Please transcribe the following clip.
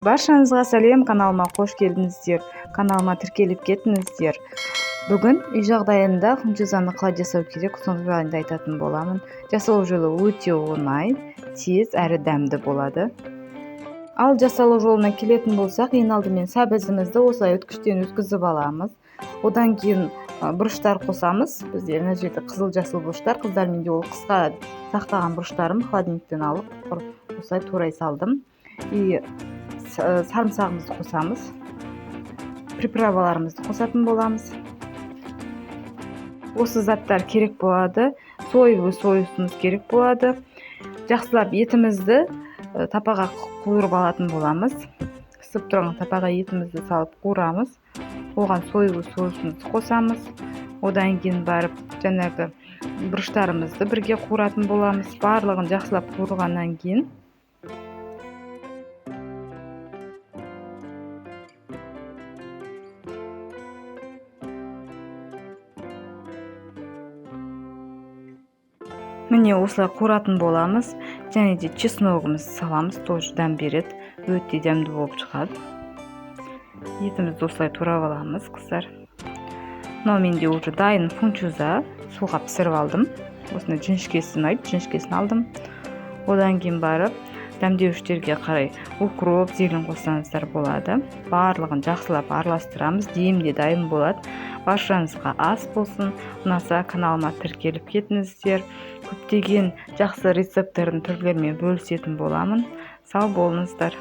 Баршаңызға сәлем, каналыма қош келдіңіздер. Каналыма тіркеліп кетіңіздер. Бүгін үй жағдайында фунчузаны қалай жасау керек, соның жайында айтатын боламын. Жасалу жолы өте оңай, тез әрі дәмді болады. Ал жасалу жолына келетін болсақ, ең алдымен сәбізімізді осылай өткіштен өткізіп аламыз. Одан кейін бұрыштар қосамыз. Бізде мына жерде қызыл жасыл бұрыштар, қыздар менде ол қысқа сақтаған бұрыштарым холодильниктен алып осылай турай салдым. И сарымсағымызды қосамыз, приправаларымызды қосатын боламыз. Осы заттар керек болады. Соусымыз керек болады. Жақсылап етімізді тапаға қуырып алатын боламыз. Ысып тұрған тапаға етімізді салып қуырамыз. Оған соусымызды қосамыз. Одан кейін барып жаңағы бұрыштарымызды бірге қуыратын боламыз. Барлығын жақсылап қуырғаннан кейін міне осылай қуыратын боламыз. Және де чесногымызды саламыз, тоже дәм береді, өте дәмді болып шығады. Етімізді осылай турап аламыз, қыздар. Мынау менде уже дайын фунчуза, суға пісіріп алдым. Осыны жіңішкесін алдым. Одан кейін барып дәмдеуіштерге қарай укроп, зелень қоссаңыздар болады. Барлығын жақсылап араластырамыз, демде дайын болады. Баршаңызға ас болсын. Ұнаса каналыма тіркеліп кетіңіздер. Көптеген жақсы рецепттардың түрлерімен бөлісетін боламын. Сау болыңыздар.